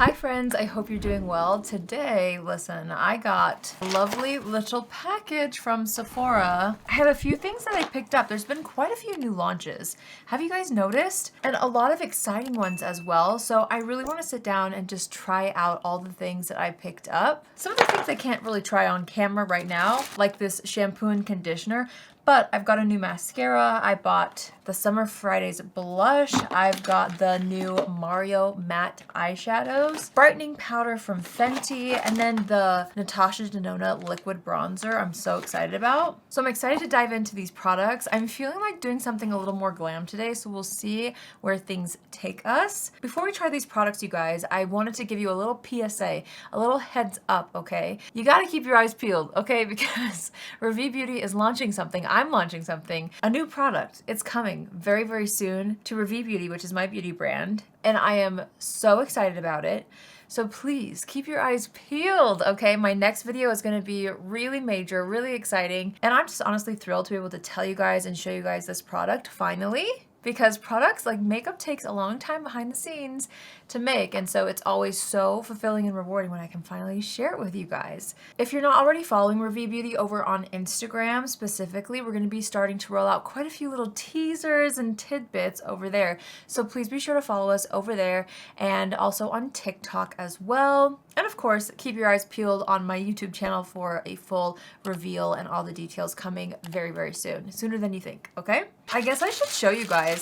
Hi friends, I hope you're doing well. Today, listen, I got a lovely little package from Sephora. I have a few things that I picked up. There's been quite a few new launches. Have you guys noticed? And a lot of exciting ones as well. So I really want to sit down and just try out all the things that I picked up. Some of the things I can't really try on camera right now, like this shampoo and conditioner, but I've got a new mascara. I bought the Summer Fridays blush. I've got the new Mario matte eyeshadows, brightening powder from Fenty, and then the NATASHA DENONA liquid bronzer I'm so excited about. So I'm excited to dive into these products. I'm feeling like doing something a little more glam today, so we'll see where things take us. Before we try these products, you guys, I wanted to give you a little PSA, a little heads up, okay? You gotta keep your eyes peeled, okay? Because RAVIE Beauty is launching something. I'm launching something, a new product. It's coming very, very soon to RAVIE Beauty, which is my beauty brand, and I am so excited about it. So please keep your eyes peeled, okay? My next video is gonna be really major, really exciting, and I'm just honestly thrilled to be able to tell you guys and show you guys this product finally. Because products like makeup takes a long time behind the scenes to make, and so it's always so fulfilling and rewarding when I can finally share it with you guys. If you're not already following RAVIE Beauty over on Instagram specifically, we're going to be starting to roll out quite a few little teasers and tidbits over there. So please be sure to follow us over there and also on TikTok as well. And of course, keep your eyes peeled on my YouTube channel for a full reveal and all the details coming very, very soon. Sooner than you think, okay? I guess I should show you guys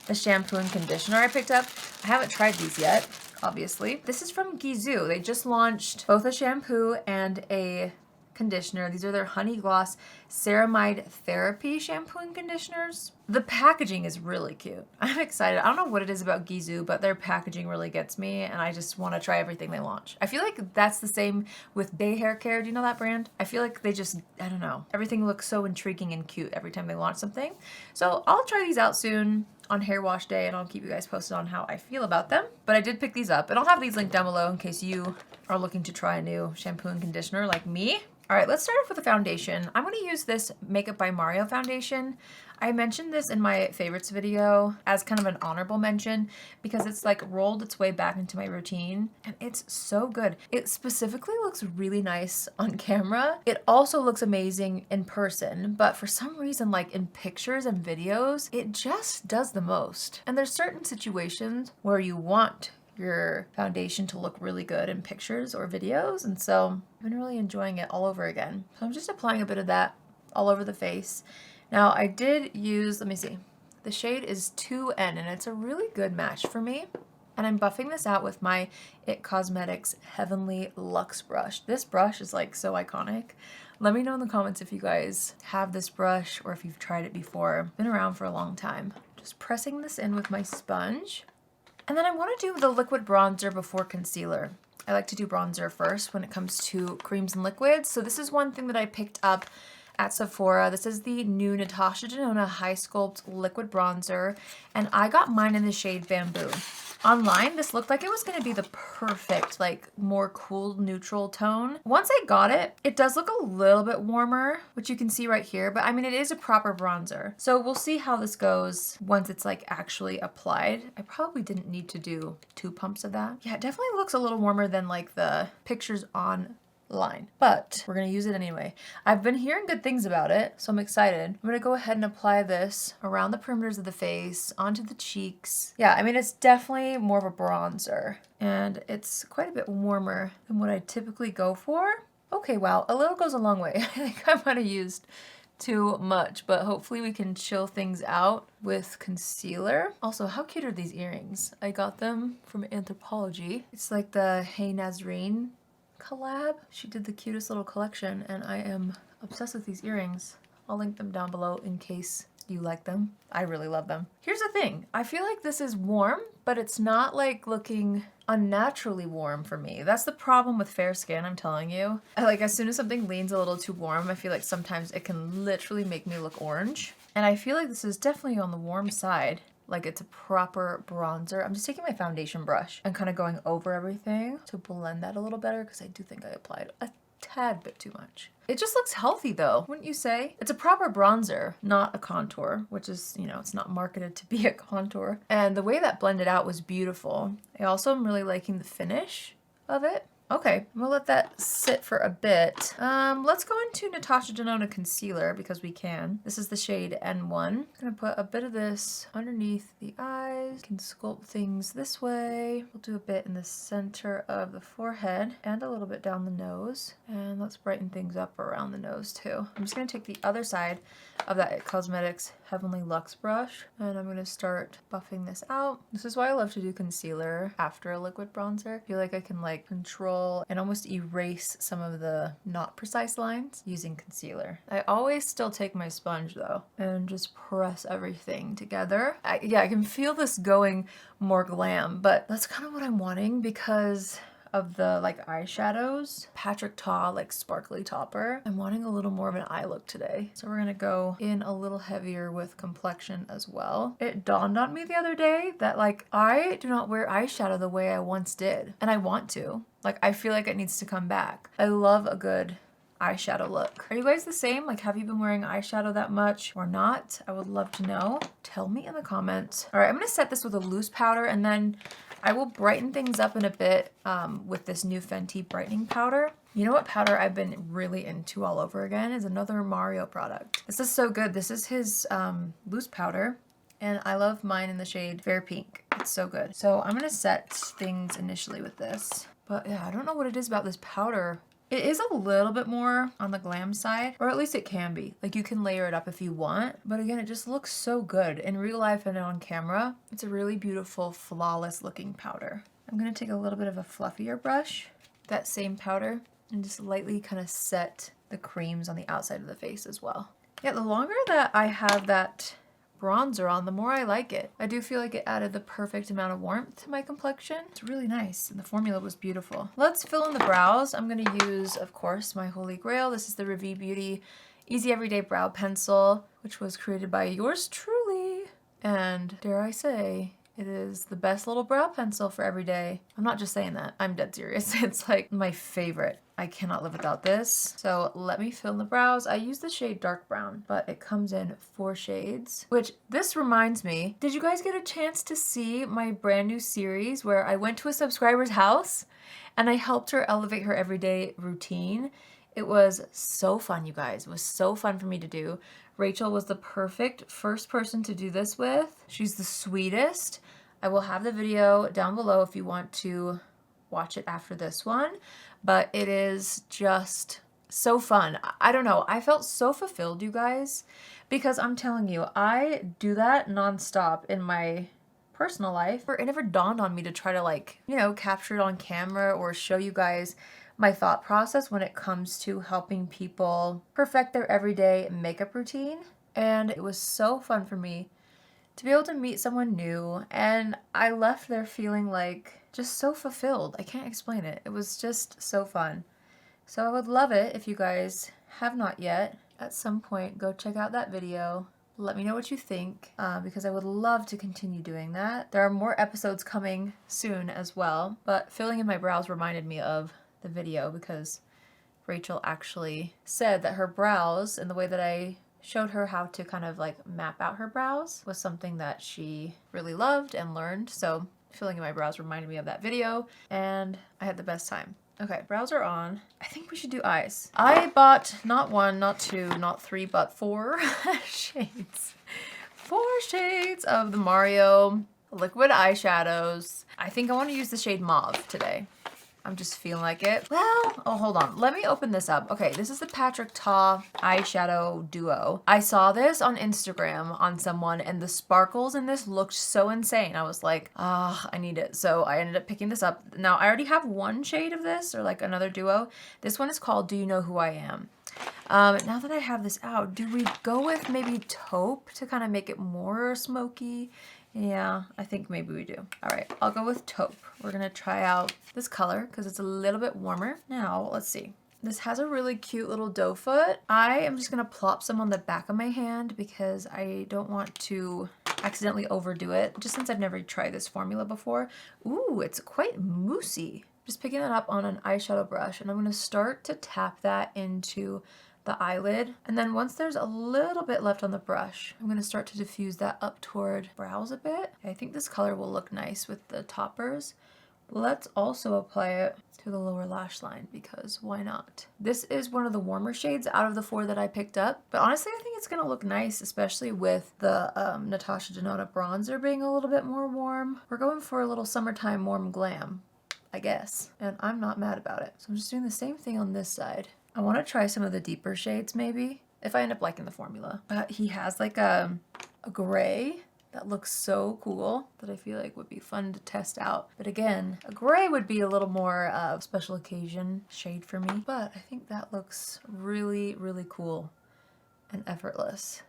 the shampoo and conditioner I picked up. I haven't tried these yet, obviously. This is from GISOU. They just launched both a shampoo and a conditioner. These are their Honey Gloss Ceramide Therapy shampoo and conditioners. The packaging is really cute. I'm excited. I don't know what it is about GISOU, but their packaging really gets me, and I just want to try everything they launch. I feel like that's the same with Bay Hair Care. Do you know that brand? I feel like they just, I don't know. Everything looks so intriguing and cute every time they launch something. So I'll try these out soon on hair wash day, and I'll keep you guys posted on how I feel about them. But I did pick these up, and I'll have these linked down below in case you are looking to try a new shampoo and conditioner like me. All right, let's start off with the foundation. I'm gonna use this Makeup by Mario foundation. I mentioned this in my favorites video as kind of an honorable mention because it's like rolled its way back into my routine and it's so good. It specifically looks really nice on camera. It also looks amazing in person, but for some reason, like in pictures and videos, it just does the most. And there's certain situations where you want your foundation to look really good in pictures or videos, and so I've been really enjoying it all over again. So I'm just applying a bit of that all over the face. Now I did use, let me see, the shade is 2N and it's a really good match for me. And I'm buffing this out with my IT Cosmetics Heavenly Luxe brush. This brush is like so iconic. Let me know in the comments if you guys have this brush or if you've tried it before. Been around for a long time. Just pressing this in with my sponge. And then I want to do the liquid bronzer before concealer. I like to do bronzer first when it comes to creams and liquids. So this is one thing that I picked up at Sephora. This is the new NATASHA DENONA HY-SCULPT liquid bronzer, and I got mine in the shade Bamboo. Online, this looked like it was going to be the perfect, like, more cool neutral tone. Once I got it, it does look a little bit warmer, which you can see right here, but I mean, it is a proper bronzer. So we'll see how this goes once it's like actually applied. I probably didn't need to do 2 pumps of that. Yeah, it definitely looks a little warmer than like the pictures online, but we're gonna use it anyway. I've been hearing good things about it, so I'm excited. I'm gonna go ahead and apply this around the perimeters of the face, onto the cheeks. Yeah, I mean, it's definitely more of a bronzer, and it's quite a bit warmer than what I typically go for. Okay, wow, a little goes a long way. I think I might have used too much, but hopefully we can chill things out with concealer. Also, how cute are these earrings? I got them from Anthropologie. It's like the Hey Nazreen collab. She did the cutest little collection, and I am obsessed with these earrings. I'll link them down below in case you like them. I really love them. Here's the thing. I feel like this is warm, but it's not like looking unnaturally warm for me. That's the problem with fair skin, I'm telling you. Like, as soon as something leans a little too warm, I feel like sometimes it can literally make me look orange. And I feel like this is definitely on the warm side. Like, it's a proper bronzer. I'm just taking my foundation brush and kind of going over everything to blend that a little better because I do think I applied a tad bit too much. It just looks healthy though, wouldn't you say? It's a proper bronzer, not a contour, which is, you know, it's not marketed to be a contour. And the way that blended out was beautiful. I also am really liking the finish of it. Okay, we'll let that sit for a bit. Let's go into NATASHA DENONA concealer because we can. This is the shade N1. I'm gonna put a bit of this underneath the eyes. Can sculpt things this way. We'll do a bit in the center of the forehead and a little bit down the nose. And let's brighten things up around the nose too. I'm just gonna take the other side of that IT Cosmetics Heavenly Luxe brush and I'm gonna start buffing this out. This is why I love to do concealer after a liquid bronzer. I feel like I can like control and almost erase some of the not precise lines using concealer. I always still take my sponge though and just press everything together. Yeah, I can feel this going more glam, but that's kind of what I'm wanting because of the like eyeshadows. Patrick Ta like sparkly topper. I'm wanting a little more of an eye look today. So we're gonna go in a little heavier with complexion as well. It dawned on me the other day that like I do not wear eyeshadow the way I once did. And I want to. Like I feel like it needs to come back. I love a good eyeshadow look. Are you guys the same? Like have you been wearing eyeshadow that much or not? I would love to know. Tell me in the comments. All right, I'm gonna set this with a loose powder and then I will brighten things up in a bit with this new Fenty brightening powder. You know what powder I've been really into all over again is another Mario product. This is so good. This is his loose powder and I love mine in the shade Fair Pink. It's so good. So I'm gonna set things initially with this. But yeah, I don't know what it is about this powder. It is a little bit more on the glam side, or at least it can be. Like you can layer it up if you want, but again, it just looks so good. In real life and on camera, it's a really beautiful, flawless looking powder. I'm gonna take a little bit of a fluffier brush, that same powder, and just lightly kind of set the creams on the outside of the face as well. Yeah, the longer that I have that bronzer on, the more I like it. I do feel like it added the perfect amount of warmth to my complexion. It's really nice and the formula was beautiful. Let's fill in the brows. I'm going to use, of course, my holy grail. This is the RAVIE Beauty Easy Everyday Brow Pencil, which was created by yours truly. And dare I say, it is the best little brow pencil for every day. I'm not just saying that. I'm dead serious. It's like my favorite. I cannot live without this. So let me fill in the brows. I use the shade dark brown, but it comes in 4 shades, which this reminds me, did you guys get a chance to see my brand new series where I went to a subscriber's house and I helped her elevate her everyday routine? It was so fun, you guys. It was so fun for me to do. Rachel was the perfect first person to do this with. She's the sweetest. I will have the video down below if you want to watch it after this one, but it is just so fun. I don't know. I felt so fulfilled, you guys, because I'm telling you, I do that nonstop in my personal life. It never dawned on me to try to like, you know, capture it on camera or show you guys my thought process when it comes to helping people perfect their everyday makeup routine. And it was so fun for me to be able to meet someone new, and I left there feeling like just so fulfilled. I can't explain it. It was just so fun. So I would love it if you guys have not yet, at some point, go check out that video. Let me know what you think, because I would love to continue doing that. There are more episodes coming soon as well, but filling in my brows reminded me of the video because Rachel actually said that her brows and the way that I showed her how to kind of like map out her brows was something that she really loved and learned. So filling in my brows reminded me of that video and I had the best time. Okay, brows are on. I think we should do eyes. I bought not 1, not 2, not 3, but 4 shades. 4 shades of the Mario liquid eyeshadows. I think I want to use the shade Mauve today. I'm just feeling like it. Well, oh, hold on. Let me open this up. Okay, this is the Patrick Ta eyeshadow duo. I saw this on Instagram on someone and the sparkles in this looked so insane. I was like, ah, I need it. So I ended up picking this up. Now, I already have 1 shade of this or like another duo. This one is called Do You Know Who I Am? Now that I have this out, do we go with maybe taupe to kind of make it more smoky? Yeah, I think maybe we do. All right, I'll go with taupe. We're gonna try out this color because it's a little bit warmer. Now, let's see. This has a really cute little doe foot. I am just gonna plop some on the back of my hand because I don't want to accidentally overdo it, just since I've never tried this formula before. Ooh, it's quite moussey. Just picking that up on an eyeshadow brush, and I'm going to start to tap that into the eyelid. And then once there's a little bit left on the brush, I'm going to start to diffuse that up toward brows a bit. I think this color will look nice with the toppers. Let's also apply it to the lower lash line, because why not? This is one of the warmer shades out of the 4 that I picked up, but honestly I think it's gonna look nice, especially with the NATASHA DENONA bronzer being a little bit more warm. We're going for a little summertime warm glam, I guess, and I'm not mad about it. So I'm just doing the same thing on this side. I want to try some of the deeper shades maybe, if I end up liking the formula. He has like a gray that looks so cool that I feel like would be fun to test out. But again, a gray would be a little more of special occasion shade for me. But I think that looks really, really cool and effortless.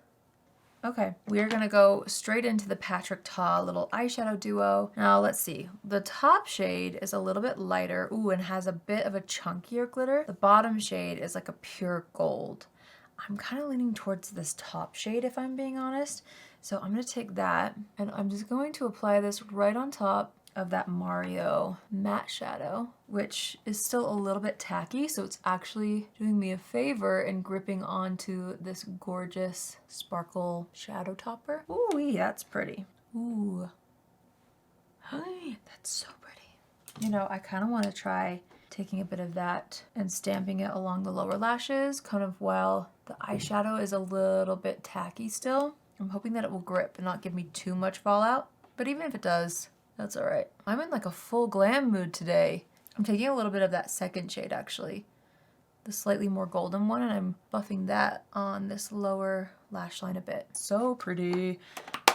Okay, we're gonna go straight into the Patrick Ta little eyeshadow duo. Now let's see, the top shade is a little bit lighter, ooh, and has a bit of a chunkier glitter. The bottom shade is like a pure gold. I'm kind of leaning towards this top shade if I'm being honest. So I'm going to take that and I'm just going to apply this right on top of that Mario matte shadow, which is still a little bit tacky, so it's actually doing me a favor in gripping onto this gorgeous sparkle shadow topper. Ooh, that's pretty. Ooh, hi, that's so pretty. You know, I kind of want to try taking a bit of that and stamping it along the lower lashes, kind of while the eyeshadow is a little bit tacky still. I'm hoping that it will grip and not give me too much fallout, but even if it does, that's all right. I'm in like a full glam mood today. I'm taking a little bit of that second shade actually, the slightly more golden one, and I'm buffing that on this lower lash line a bit. So pretty.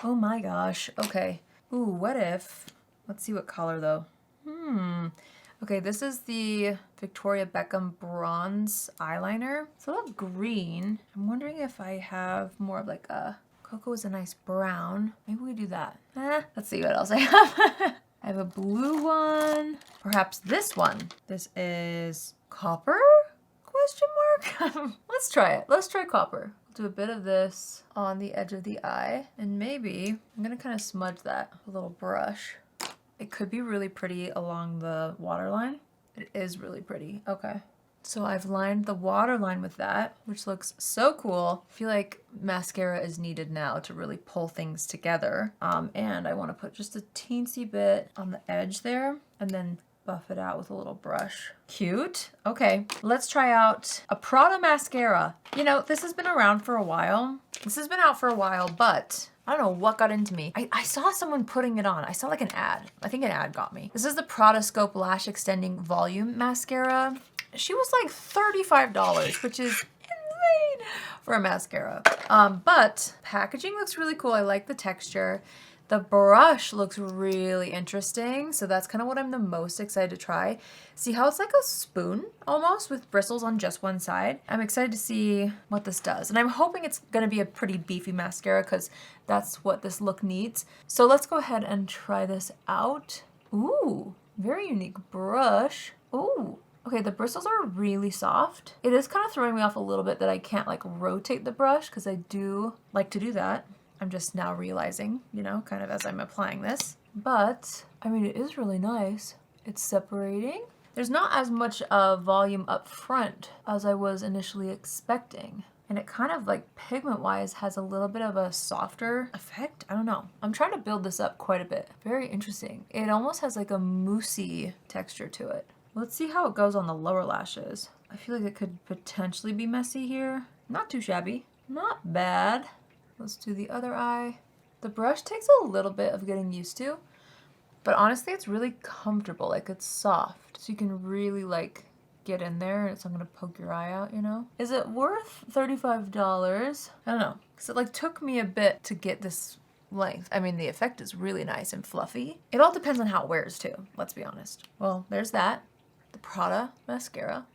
Oh my gosh. Okay. Ooh, what if, let's see what color though. Okay, this is the Victoria Beckham bronze eyeliner. It's a little green. I'm wondering if I have more of like a, cocoa is a nice brown. Maybe we do that. Let's see what else I have. I have a blue one. Perhaps this one. This is copper? Question mark? Let's try it. Let's try copper. Do a bit of this on the edge of the eye, and maybe I'm gonna kind of smudge that with a little brush. It could be really pretty along the waterline. It is really pretty. Okay. So I've lined the waterline with that, which looks so cool. I feel like mascara is needed now to really pull things together. And I want to put just a teensy bit on the edge there and then buff it out with a little brush. Cute. Okay, let's try out a Prada mascara. You know, this has been around for a while. This has been out for a while, but I don't know what got into me. I saw someone putting it on. I saw like an ad. I think an ad got me. This is the Pradascope Lash Extending Volume Mascara. She was like $35, which is insane for a mascara. But packaging looks really cool. I like the texture. The brush looks really interesting. So that's kind of what I'm the most excited to try. See how it's like a spoon almost with bristles on just one side. I'm excited to see what this does. And I'm hoping it's gonna be a pretty beefy mascara because that's what this look needs. So let's go ahead and try this out. Ooh, very unique brush. Ooh. Okay, the bristles are really soft. It is kind of throwing me off a little bit that I can't like rotate the brush because I do like to do that. I'm just now realizing, you know, kind of as I'm applying this. But, I mean, it is really nice. It's separating. There's not as much volume up front as I was initially expecting. And it kind of like pigment-wise has a little bit of a softer effect. I don't know. I'm trying to build this up quite a bit. Very interesting. It almost has like a moussey texture to it. Let's see how it goes on the lower lashes. I feel like it could potentially be messy here. Not too shabby. Not bad. Let's do the other eye. The brush takes a little bit of getting used to, but honestly it's really comfortable. Like it's soft, so you can really like get in there and it's not gonna poke your eye out, you know? Is it worth $35? I don't know, because it like took me a bit to get this length. I mean, the effect is really nice and fluffy. It all depends on how it wears too, let's be honest. Well, there's that. The Prada mascara.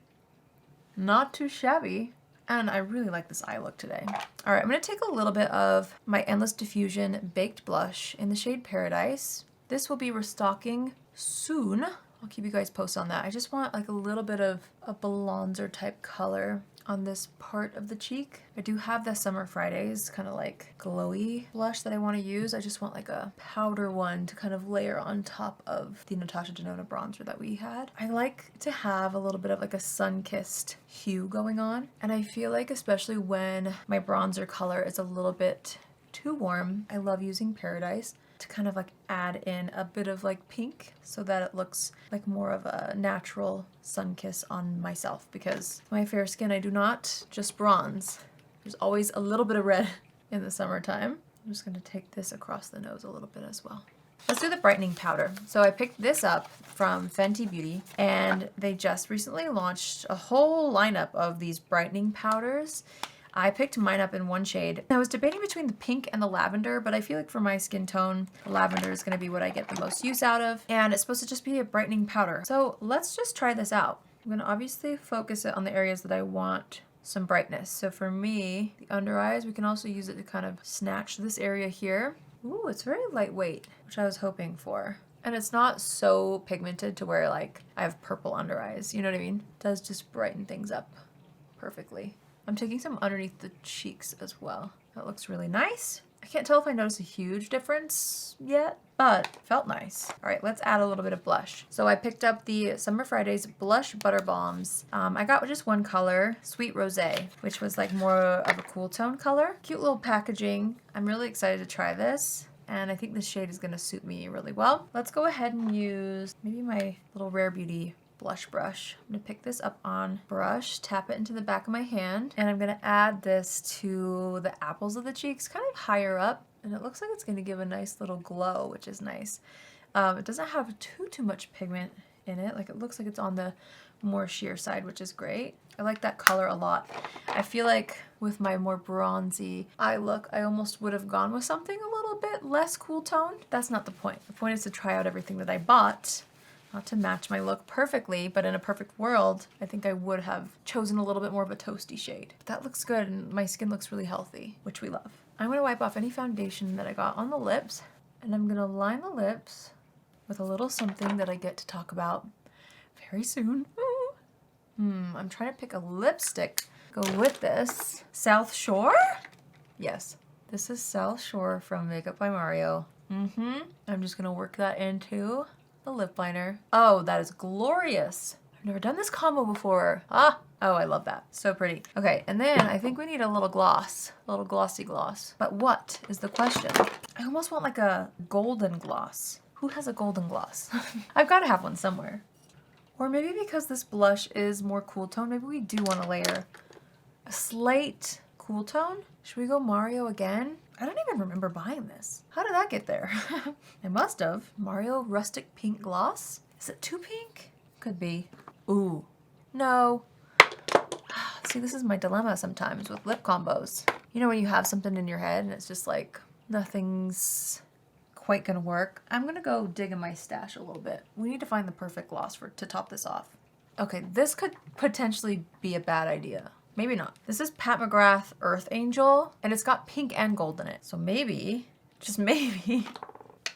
Not too shabby. And I really like this eye look today. All right, I'm gonna take a little bit of my Endless Diffusion Baked Blush in the shade Paradise. This will be restocking soon. I'll keep you guys posted on that. I just want like a little bit of a bronzer type color on this part of the cheek. I do have the Summer Fridays kind of like glowy blush that I want to use. I just want like a powder one to kind of layer on top of the NATASHA DENONA bronzer that we had. I like to have a little bit of like a sun-kissed hue going on, and I feel like especially when my bronzer color is a little bit too warm, I love using Peptides to kind of like add in a bit of like pink so that it looks like more of a natural sun kiss on myself, because my fair skin, I do not just bronze. There's always a little bit of red in the summertime. I'm just gonna take this across the nose a little bit as well. Let's do the brightening powder. So I picked this up from Fenty Beauty, and they just recently launched a whole lineup of these brightening powders. I picked mine up in one shade. I was debating between the pink and the lavender, but I feel like for my skin tone, the lavender is gonna be what I get the most use out of, and it's supposed to just be a brightening powder. So let's just try this out. I'm gonna obviously focus it on the areas that I want some brightness. So for me, the under eyes, we can also use it to kind of snatch this area here. Ooh, it's very lightweight, which I was hoping for. And it's not so pigmented to where like I have purple under eyes, you know what I mean? It does just brighten things up perfectly. I'm taking some underneath the cheeks as well. That looks really nice. I can't tell if I noticed a huge difference yet, but it felt nice. All right, let's add a little bit of blush. So I picked up the Summer Fridays Blush Butter Balms. I got just one color, Sweet Rosé, which was like more of a cool tone color. Cute little packaging. I'm really excited to try this, and I think this shade is gonna suit me really well. Let's go ahead and use maybe my little Rare Beauty blush brush. I'm gonna pick this up on brush, tap it into the back of my hand, and I'm gonna add this to the apples of the cheeks, kind of higher up, and it looks like it's gonna give a nice little glow, which is nice. It doesn't have too much pigment in it. Like, it looks like it's on the more sheer side, which is great. I like that color a lot. I feel like with my more bronzy eye look, I almost would have gone with something a little bit less cool toned. That's not the point. The point is to try out everything that I bought, not to match my look perfectly, but in a perfect world, I think I would have chosen a little bit more of a toasty shade. That looks good, and my skin looks really healthy, which we love. I'm gonna wipe off any foundation that I got on the lips, and I'm gonna line the lips with a little something that I get to talk about very soon. I'm trying to pick a lipstick. Go with this. South Shore? Yes, this is South Shore from Makeup by Mario. I'm just gonna work that into the lip liner. Oh, that is glorious. I've never done this combo before. Oh, I love that. So pretty. Okay, and then I think we need a little gloss, a little glossy gloss. But what is the question? I almost want like a golden gloss. Who has a golden gloss? I've got to have one somewhere. Or maybe because this blush is more cool tone, maybe we do want to layer a slight cool tone. Should we go Mario again? I don't even remember buying this. How did that get there? I must have. Mario Rustic Pink Gloss? Is it too pink? Could be. Ooh. No. See, this is my dilemma sometimes with lip combos. You know when you have something in your head and it's just like, nothing's quite gonna work? I'm gonna go dig in my stash a little bit. We need to find the perfect gloss to top this off. Okay, this could potentially be a bad idea. Maybe not. This is Pat McGrath Earth Angel, and it's got pink and gold in it. So maybe, just maybe,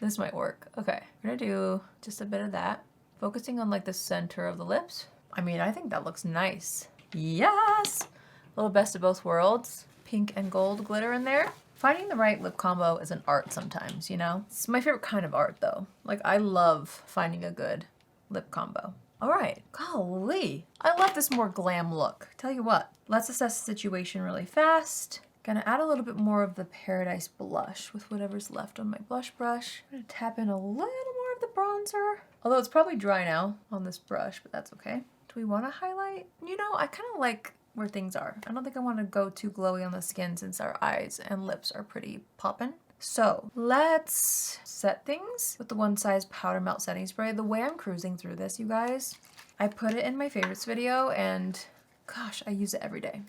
this might work. Okay, we're gonna do just a bit of that. Focusing on like the center of the lips. I mean, I think that looks nice. Yes! A little best of both worlds. Pink and gold glitter in there. Finding the right lip combo is an art sometimes, you know? It's my favorite kind of art though. Like, I love finding a good lip combo. All right, golly. I love this more glam look. Tell you what, let's assess the situation really fast. Gonna add a little bit more of the Paradise blush with whatever's left on my blush brush. I'm gonna tap in a little more of the bronzer. Although it's probably dry now on this brush, but that's okay. Do we wanna highlight? You know, I kinda like where things are. I don't think I wanna go too glowy on the skin since our eyes and lips are pretty poppin'. So let's set things with the One Size Powder Melt Setting Spray. The way I'm cruising through this, you guys, I put it in my favorites video and gosh, I use it every day.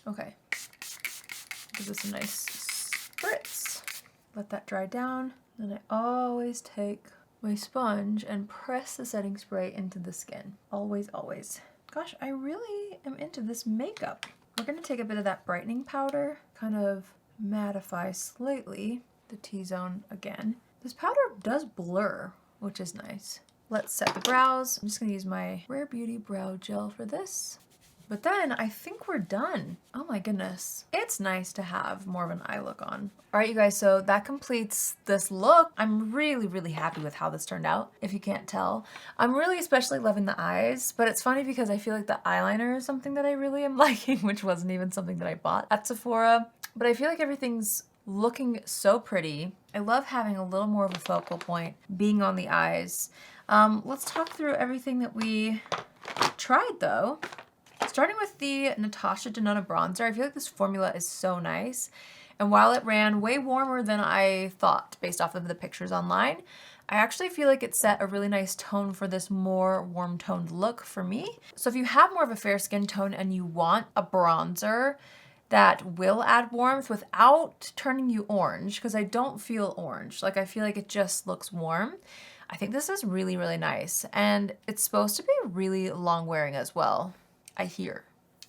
Okay, give this a nice spritz. Let that dry down. Then I always take my sponge and press the setting spray into the skin. Always, always. Gosh, I really am into this makeup. We're gonna take a bit of that brightening powder, kind of mattify slightly the T-zone again. This powder does blur, which is nice. Let's set the brows. I'm just gonna use my Rare Beauty Brow Gel for this. But then I think we're done. Oh my goodness. It's nice to have more of an eye look on. All right, you guys, so that completes this look. I'm really, really happy with how this turned out, if you can't tell. I'm really especially loving the eyes, but it's funny because I feel like the eyeliner is something that I really am liking, which wasn't even something that I bought at Sephora. But I feel like everything's looking so pretty. I love having a little more of a focal point being on the eyes. Let's talk through everything that we tried though. Starting with the NATASHA DENONA bronzer, I feel like this formula is so nice. And while it ran way warmer than I thought based off of the pictures online, I actually feel like it set a really nice tone for this more warm toned look for me. So if you have more of a fair skin tone and you want a bronzer that will add warmth without turning you orange, because I don't feel orange, like I feel like it just looks warm, I think this is really, really nice. And it's supposed to be really long wearing as well, I hear.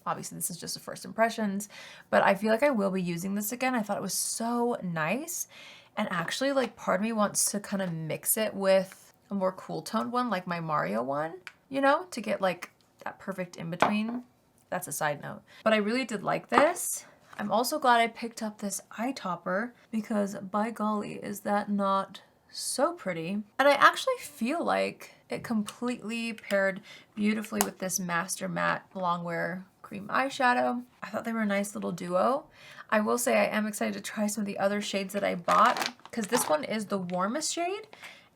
Obviously this is just the first impressions, but I feel like I will be using this again. I thought it was so nice. And actually, like, part of me wants to kind of mix it with a more cool toned one, like my Mario one, you know, to get like that perfect in between. That's a side note. But I really did like this. I'm also glad I picked up this eye topper because by golly, is that not so pretty. And I actually feel like it completely paired beautifully with this Master Matte Longwear Cream Eyeshadow. I thought they were a nice little duo. I will say I am excited to try some of the other shades that I bought because this one is the warmest shade.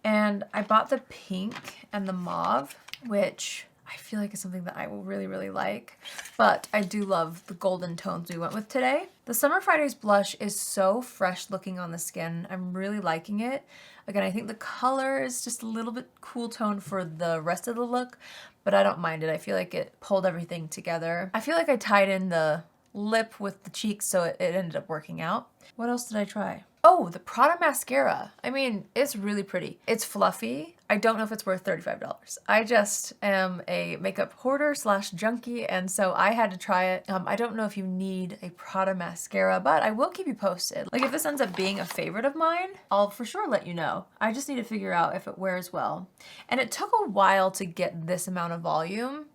And I bought the pink and the mauve, which I feel like is something that I will really, really like. But I do love the golden tones we went with today. The Summer Fridays blush is so fresh looking on the skin. I'm really liking it. Again, I think the color is just a little bit cool tone for the rest of the look, but I don't mind it. I feel like it pulled everything together. I feel like I tied in the lip with the cheeks, so it ended up working out. What else did I try? Oh, the Prada mascara. I mean, it's really pretty. It's fluffy. I don't know if it's worth $35. I just am a makeup hoarder slash junkie, and so I had to try it. I don't know if you need a Prada mascara, but I will keep you posted. Like, if this ends up being a favorite of mine, I'll for sure let you know. I just need to figure out if it wears well. And it took a while to get this amount of volume,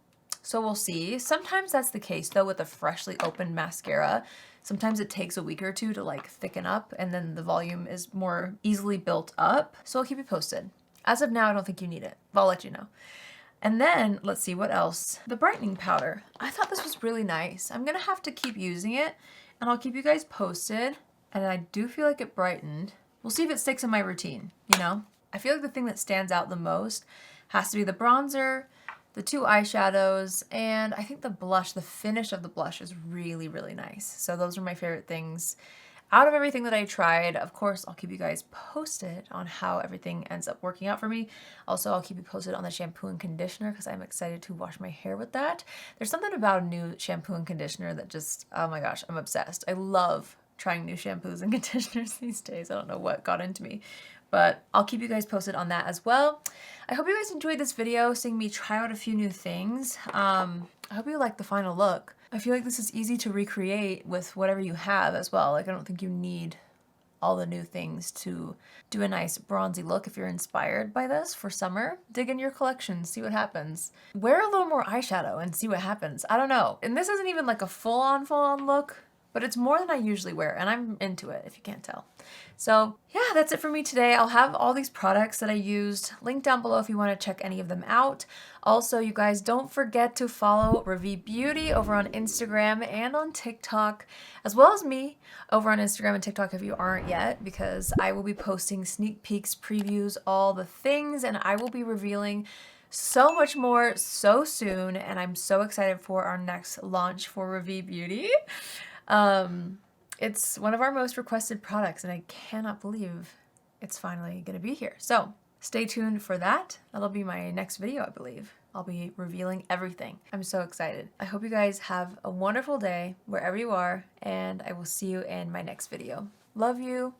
so we'll see. Sometimes that's the case though with a freshly opened mascara. Sometimes it takes a week or two to like thicken up and then the volume is more easily built up. So I'll keep you posted. As of now, I don't think you need it, but I'll let you know. And then let's see what else. The brightening powder. I thought this was really nice. I'm gonna have to keep using it and I'll keep you guys posted. And I do feel like it brightened. We'll see if it sticks in my routine, you know? I feel like the thing that stands out the most has to be the bronzer, the two eyeshadows, and I think the blush, the finish of the blush is really, really nice. So those are my favorite things out of everything that I tried. Of course, I'll keep you guys posted on how everything ends up working out for me. Also, I'll keep you posted on the shampoo and conditioner because I'm excited to wash my hair with that. There's something about a new shampoo and conditioner that just, oh my gosh, I'm obsessed. I love trying new shampoos and conditioners these days. I don't know what got into me, but I'll keep you guys posted on that as well. I hope you guys enjoyed this video, seeing me try out a few new things. I hope you like the final look. I feel like this is easy to recreate with whatever you have as well. Like, I don't think you need all the new things to do a nice bronzy look. If you're inspired by this for summer, dig in your collection, see what happens. Wear a little more eyeshadow and see what happens. I don't know. And this isn't even like a full-on look, but it's more than I usually wear, and I'm into it, if you can't tell. So yeah, that's it for me today. I'll have all these products that I used linked down below if you want to check any of them out. Also, you guys, don't forget to follow RAVIE Beauty over on Instagram and on TikTok, as well as me over on Instagram and TikTok if you aren't yet, because I will be posting sneak peeks, previews, all the things, and I will be revealing so much more so soon, and I'm so excited for our next launch for RAVIE Beauty. It's one of our most requested products and I cannot believe it's finally gonna be here. So stay tuned for that. That'll be my next video, I believe. I'll be revealing everything. I'm so excited. I hope you guys have a wonderful day wherever you are, and I will see you in my next video. Love you.